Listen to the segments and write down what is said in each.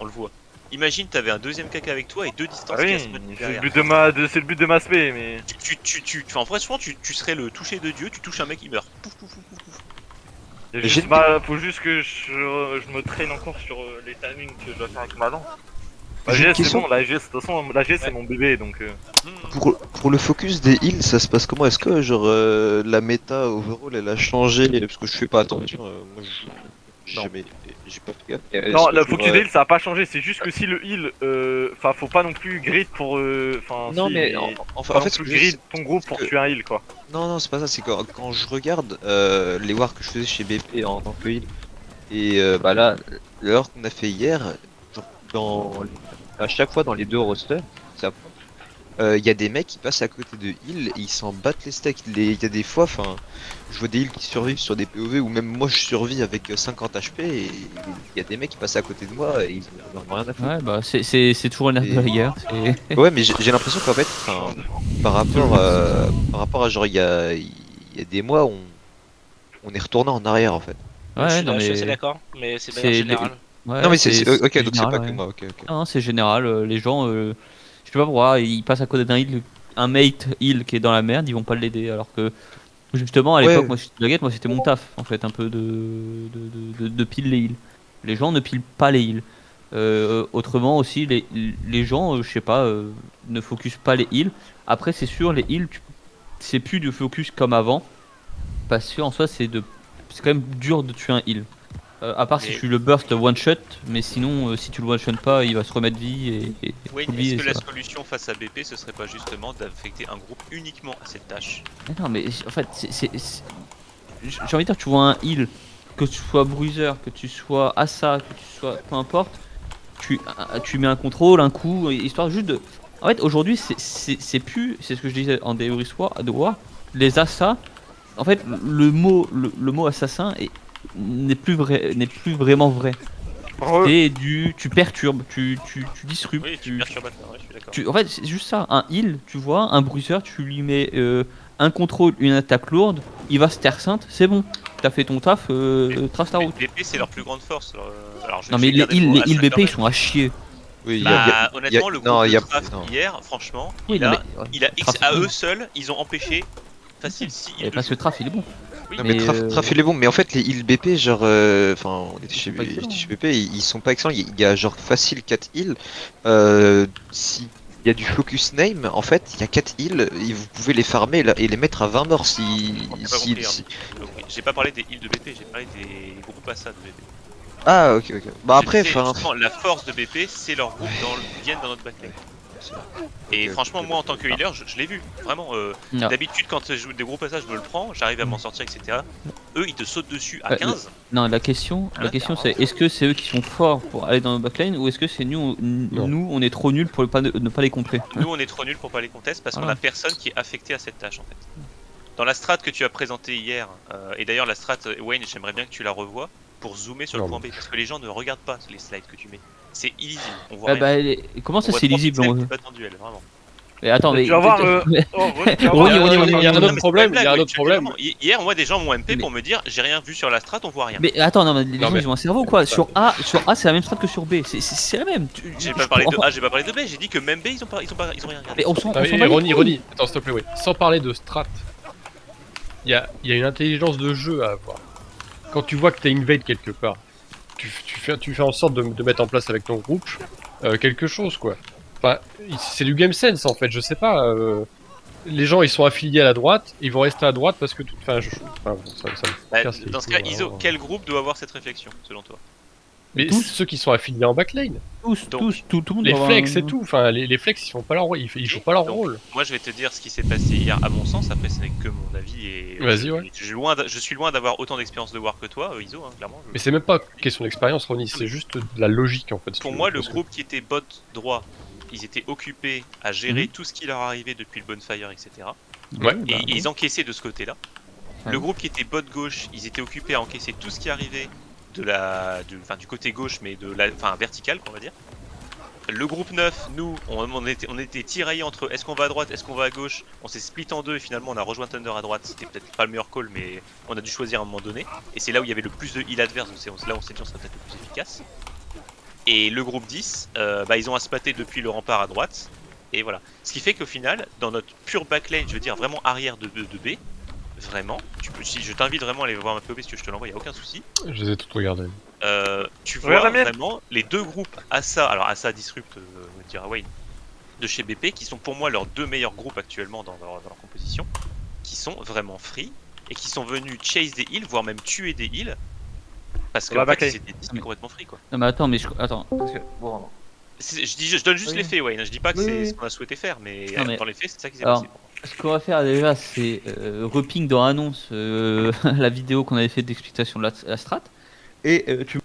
on le voit. Imagine t'avais un deuxième caca avec toi et deux distances Ah oui, casse c'est le but de ma spé, mais... Enfin, franchement, tu serais le toucher de Dieu, tu touches un mec, il meurt. Pouf, pouf, pouf, pouf, pouf. Faut juste que je me traîne encore sur les timings que je dois faire avec ma lance. La J'ai une GS c'est question. bon, la GS, de toute façon, la GS c'est mon bébé donc... Pour le focus des heals, ça se passe comment? Est-ce que genre la méta overall elle a changé? Parce que je fais pas attention. Moi Non. j'ai pas fait gaffe. Non, Est-ce le que, focus genre, de heal ça a pas changé, c'est juste que si le heal, enfin faut pas non plus grid pour, enfin Non si, mais faut en pas non fait ce plus que je veux dire, grid ton groupe pour que- tuer un heal quoi. non c'est pas ça, c'est quand je regarde les wars que je faisais chez BP en tant que heal et bah là le war qu'on a fait hier, genre, à chaque fois dans les deux rosters, il y a des mecs qui passent à côté de heal et ils s'en battent les steaks. Il y a des fois, enfin, je vois des heals qui survivent sur des POV ou même moi je survis avec 50 HP et il y a des mecs qui passent à côté de moi et ils en ont rien à foutre. Ouais, bah c'est toujours une nerf de la guerre. Ouais, mais j'ai l'impression qu'en fait, enfin, par rapport à genre il y a des mois, on est retourné en arrière en fait. Ouais, je Ouais, suis non je suis assez mais. d'accord, mais c'est de manière générale. Ouais, Non mais ok, c'est donc c'est pas général, que ouais. moi, ok. Non, c'est général. Les gens, je sais pas pourquoi, ils passent à côté d'un heal, un mate heal qui est dans la merde, ils vont pas l'aider. Alors que justement, à l'époque, Ouais, moi, je suis baguette, moi c'était mon taf en fait, un peu de pile les heals. Les gens ne pilent pas les heals. Autrement aussi, les gens, je sais pas, ne focus pas les heals. Après, c'est sûr, les heals, c'est plus de focus comme avant. Parce que en soi, c'est quand même dur de tuer un heal. À part si Mais- tu le burst one shot, mais sinon, si tu le one shot pas, il va se remettre vie et Wayne, oublier, est-ce que la ça va. solution face à BP, ce serait pas justement d'affecter un groupe uniquement à cette tâche? Mais non, mais en fait, j'ai envie de dire, tu vois un heal, que tu sois bruiser, que tu sois Assa, que tu sois peu importe, tu mets un contrôle, un coup, histoire juste de. En fait, aujourd'hui, c'est plus, c'est ce que je disais en Deoris War, les Assa. En fait, le mot assassin n'est plus vrai, n'est plus vraiment vrai. C'est tu perturbes, tu disruptes, Oui, tu perturbateur, ouais, je suis d'accord. en fait, c'est juste ça. Un heal, tu vois, un bruiser, tu lui mets un contrôle, une attaque lourde, il va se terre sainte, c'est bon. T'as fait ton taf, trace ta route. BP, c'est leur plus grande force. Alors, Non je mais vais garder le mot les heals Assassin BP ils quand sont à chier. oui, Bah, honnêtement, le non, groupe il y de a Traft non. hier, franchement, Oui, il non, a, mais, ouais, il a X Traft, à c'est eux bon. seuls, ils ont empêché facile 6 Et parce que Traf il est bon. Oui, Non mais mais, Traf il est bon, mais en fait les heals BP genre enfin on était Ils chez, sont pas excellents, j'étais chez hein. BP, ils sont pas excellents, il y a genre facile 4 heals. Si il y a du focus name, en fait il y a 4 heals, et vous pouvez les farmer et les mettre à 20 morts si, T'as pas si, compris, si- donc, j'ai pas parlé des heals de BP, j'ai parlé des groupes Assa de BP. Ah ok. Bah Je après disais, enfin justement, la force de BP, c'est leur groupe viennent dans notre backlane. Et Ok, franchement, ok, moi en tant que healer, je l'ai vu, vraiment. Non. D'habitude, quand je joue des gros passages, je me le prends, j'arrive à m'en sortir, etc. Eux, ils te sautent dessus à Ouais, 15. Non, la question c'est est-ce que c'est eux qui sont forts pour aller dans le backline ou est-ce que c'est nous on est trop nuls pour ne pas les contrer. Nous, on est trop nuls pour pas les contester parce qu'on Voilà. a personne qui est affecté à cette tâche en fait. Dans la strat que tu as présentée hier, et d'ailleurs la strat Wayne, j'aimerais bien que tu la revoies pour zoomer sur le point B parce que les gens ne regardent pas les slides que tu mets. C'est illisible, on voit rien. Comment ça On voit c'est 3 lisible pixels on- qui battent en duel, vraiment. Mais attends mais Tu vas voir, tu vas voir, Ronnie, Il y a un Non, autre mais problème, c'est pas une il y a un blague, autre Wayne, problème. je te dis vraiment. Hier, moi, des gens m'ont MP Mais- pour me dire j'ai rien vu sur la strat, on voit rien. Mais attends non mais les Non, gens mais- ils ont un cerveau quoi. Sur A c'est la même strat que sur B. C'est la même. J'ai pas parlé de A, j'ai pas parlé de B, j'ai dit que même B, ils ont rien regardé. Mais on s'en Non, bat mais les couilles. Ronnie, attends s'il te plaît, oui. Sans parler de strat, il y a une intelligence de jeu à avoir. Quand tu vois que t'as invade quelque part, tu fais en sorte de mettre en place avec ton groupe quelque chose quoi. Enfin, c'est du game sense en fait, je sais pas. Les gens ils sont affiliés à la droite, ils vont rester à droite parce que enfin, bon, ça me Bah, casse les dans ce couilles, cas, Iso, vraiment. quel groupe doit avoir cette réflexion, selon toi? Mais Tous. ceux qui sont affiliés en backline, Donc, tout le monde les doit avoir flex un- et tout, enfin les flex ils font pas leur rôle, ils jouent pas leur Donc, rôle. Moi, je vais te dire ce qui s'est passé hier, à mon sens. Après, ce n'est que mon avis et Vas-y, ouais. je suis loin d'avoir autant d'expérience de War que toi, Iso, hein, clairement. Mais c'est même pas question d'expérience Ronnie, c'est juste de la logique en fait. si Pour tu moi, veux, le parce que- groupe qui était bot droit, ils étaient occupés à gérer Mhm. tout ce qui leur arrivait depuis le bonfire, etc. Ouais. Et ils encaissaient de ce côté-là. Ouais. Le groupe qui était bot gauche, ils étaient occupés à encaisser tout ce qui arrivait du côté gauche, mais vertical, on va dire. Le groupe 9, nous, on était tiraillés entre est-ce qu'on va à droite, est-ce qu'on va à gauche. On s'est split en deux et finalement on a rejoint Thunder à droite. C'était peut-être pas le meilleur call, mais on a dû choisir à un moment donné. Et c'est là où il y avait le plus de heal adverse, donc là on s'est dit on serait peut-être le plus efficace. Et le groupe 10, ils ont aspatté depuis le rempart à droite. Et voilà. Ce qui fait qu'au final, dans notre pure backlane, je veux dire vraiment arrière de B, vraiment, si je t'invite vraiment à aller voir ma POV si tu veux, je te l'envoie, y a aucun souci. Je les ai toutes regardées. Tu Regarde vois la mienne. vraiment les deux groupes ASA, alors ASA Disrupt, on va dire Wayne, de chez BP, qui sont pour moi leurs deux meilleurs groupes actuellement dans leur composition, qui sont vraiment free et qui sont venus chase des heals, voire même tuer des heals, parce que Bah, en fait, backlane. ils étaient 10 mais complètement free quoi. Non mais attends, attends, parce que bon. Je donne juste Oui. les faits, Wayne. Je dis pas que Oui, c'est oui. ce qu'on a souhaité faire, mais, Non, mais- dans les faits, c'est ça qui s'est Alors, passé. ce qu'on va faire déjà, c'est reping dans annonce la vidéo qu'on avait fait d'explication de la strat. Et tu.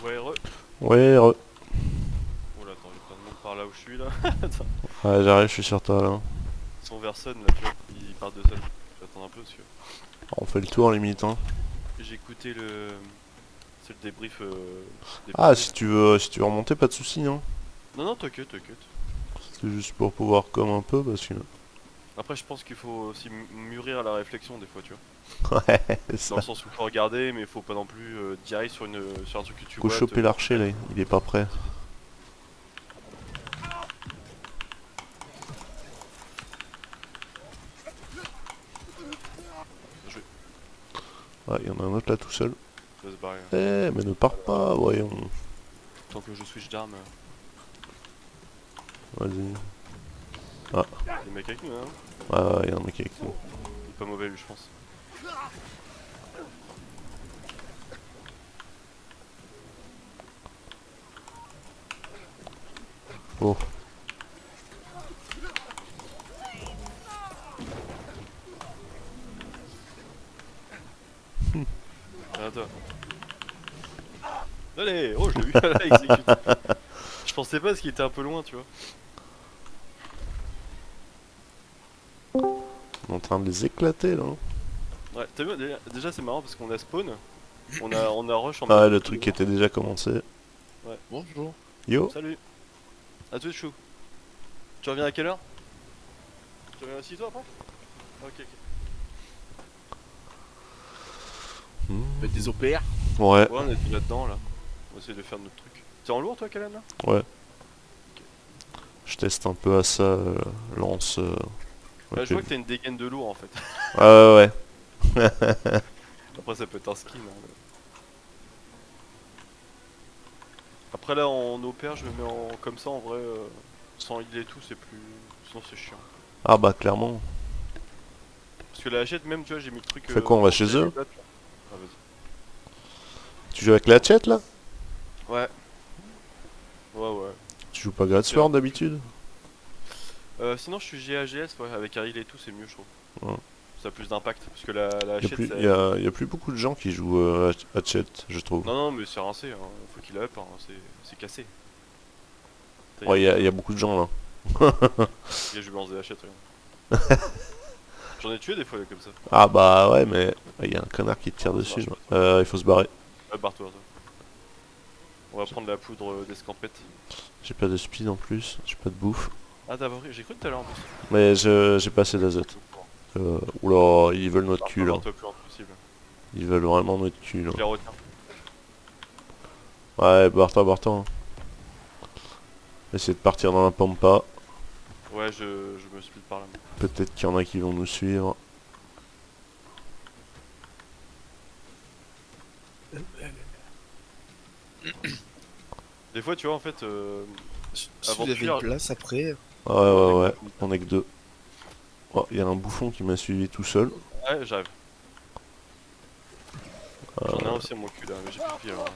Ouais, Ouais, Oh là, attends, j'ai plein de monde par là où je suis là. ouais, j'arrive, je suis sur toi là. Son Verson là, tu vois, il part de seul. J'attends un peu parce que On fait le tour limite hein. j'ai écouté le. C'est le débrief. Ah, si tu veux remonter, pas de soucis hein. Non, non, t'inquiète, t'inquiète. C'est juste pour pouvoir comme un peu parce que. Après, je pense qu'il faut aussi mûrir la réflexion des fois, tu vois. Ouais, Dans ça. le sens où faut regarder, mais faut pas non plus direct sur un truc que tu Faut vois. choper l'archer là, il est pas prêt. Ouais, il y en a un autre là tout seul. Va se barrer. Eh, mais ne pars pas, voyons. Tant que je switch d'armes, Vas-y. les mecs avec nous, hein. Ah, il y a un mec avec nous. Il est pas mauvais lui, je pense. Oh. Ah, toi. Allez, oh, je l'ai vu, là, exécute. Je pensais pas parce qu'il était un peu loin, tu vois. On est en train de les éclater là. Ouais, t'as vu, déjà c'est marrant parce qu'on a spawn, on a rush en Ah, mode- le truc était déjà commencé. Bonjour. Yo. Salut. À tout chou. Tu reviens à quelle heure? Tu reviens aussi toi après? Ok, ok. Faites des OPR. Ouais, Ouais, on est là-dedans là. On va essayer de faire notre truc. T'es en lourd toi, Kalen là? je teste un peu à ça, lance. Bah, ok. je vois que t'as une dégaine de lourd en fait. Ah ouais, ouais. Après, ça peut être un skin. Hein, mais- Après, là en opère, je me mets en comme ça en vrai. Sans heal et tout, c'est plus. Sinon, c'est chiant. Ah bah clairement. Parce que la hachette, même, tu vois, j'ai mis le truc. Fais quoi, on va pour chez tirer eux les plates, là. Ah, vas-y. Tu joues avec la hatchet là? Ouais. Ouais, ouais. Tu joues pas Gradsword d'habitude? Sinon, je suis GAGS, ouais, avec un heal et tout, c'est mieux, je trouve. Ouais. Ça a plus d'impact. Parce que la Y a hachette, plus, ça- y a plus beaucoup de gens qui jouent hatchet, je trouve. Non, non, mais c'est rincé, hein. Faut qu'il up, hein. C'est cassé. Ouais, y a beaucoup de gens là. Je lui lance des hachettes, regarde. J'en ai tué des fois comme ça. Ah bah ouais, mais y a un connard qui te tire Non, dessus. ça marche Il faut se barrer. Barre-toi, toi. On va prendre la poudre d'escampette. J'ai pas de speed en plus, j'ai pas de bouffe. Ah, t'as pas pris? J'ai cru tout à l'heure en plus. Mais j'ai pas assez d'azote. Oula, ils veulent notre cul là. Barre-toi le plus longtemps possible. Ils veulent vraiment notre cul là. Je les retiens. Ouais, barre-toi, barre-toi. Hein. Essaye de partir dans la pampa. Ouais, je me speed par là. Peut-être qu'il y en a qui vont nous suivre. Des fois, tu vois, en fait, Si Avant vous de avez fuir- une place après, Ouais, on est que deux. Oh, il y a un bouffon qui m'a suivi tout seul. ouais, j'arrive. J'en ai un aussi à mon cul là, mais j'ai plus de vie alors.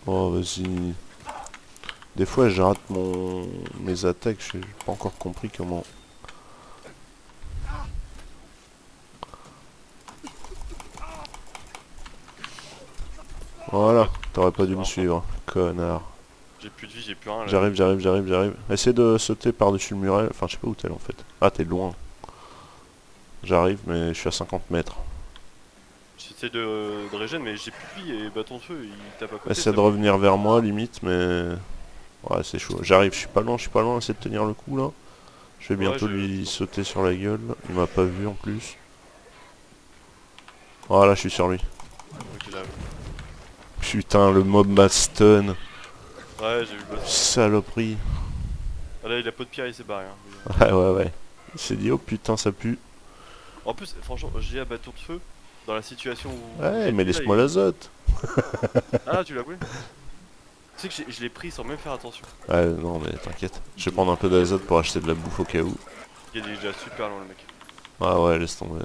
Oh, vas-y. Des fois, je rate mes attaques, j'ai pas encore compris comment. Voilà, t'aurais pas dû me suivre, connard. J'ai plus de vie, j'ai plus rien là. J'arrive. Essaie de sauter par-dessus le muret. Enfin, je sais pas où t'es là en fait. Ah, t'es loin. J'arrive, mais je suis à 50 mètres. J'essaie de régène, mais j'ai plus de vie et bâton de feu, il tape à côté. Essaie de revenir vers moi, limite, mais... Ouais, c'est chaud. J'arrive, je suis pas loin, essaie de tenir le coup là. Je vais bientôt lui sauter sur la gueule. Il m'a pas vu en plus. Voilà, je suis sur lui. Ok, j'arrive. Putain, le mob m'a stun. Ouais, j'ai vu le boss. Saloperie. Ah là, il a pas de pierre, il s'est barré. Hein. Ouais. Il s'est dit, oh putain, ça pue. En plus, franchement, j'ai un bâton de feu dans la situation où. Ouais, mais là, laisse-moi l'azote. Ah, tu l'as pris? Tu sais que je l'ai pris sans même faire attention. Ouais, non, mais t'inquiète. Je vais prendre un peu d'azote pour acheter de la bouffe au cas où. Il est déjà super loin, le mec. Ah ouais, laisse tomber.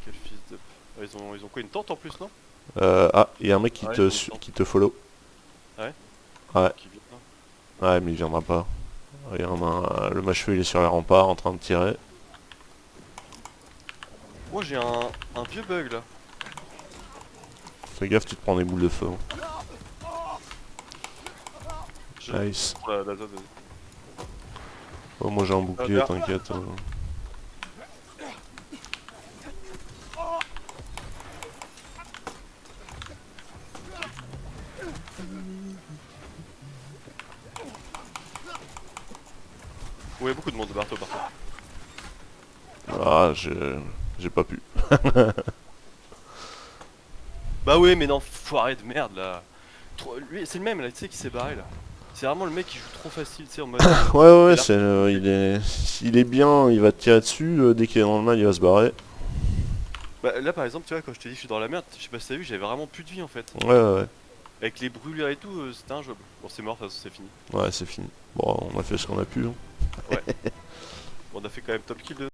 Quel fils de. Ah, ils ont quoi, une tente en plus, non? Ah, il y a un mec qui, Ouais, te, ils ont su- une tente. qui te follow. Ouais. Ouais. Qui vient, hein. Ouais, mais il viendra pas. Regarde, le macheveux il est sur les remparts en train de tirer. Moi, j'ai un vieux bug là. Fais gaffe, tu te prends des boules de feu. Je... Nice. Pour la zone, vas-y. Oh, moi j'ai un bouclier, bien. t'inquiète. Ouais, beaucoup de monde, partout. Ah, j'ai pas pu. Bah ouais, mais non, foiré de merde là. Lui, c'est le même là, tu sais, qui s'est barré là. C'est vraiment le mec qui joue trop facile, tu sais, en mode. Ouais, là. il est bien, il va te tirer dessus, dès qu'il est dans le mal, il va se barrer. Bah là, par exemple, tu vois, quand je te dis que je suis dans la merde, je sais pas si t'as vu, j'avais vraiment plus de vie en fait. Ouais. Avec les brûlures et tout, c'était injouable. Bon, c'est mort, de toute façon, c'est fini. Ouais, c'est fini. Bon, on a fait ce qu'on a pu. Hein. Bon, on a fait quand même top kill de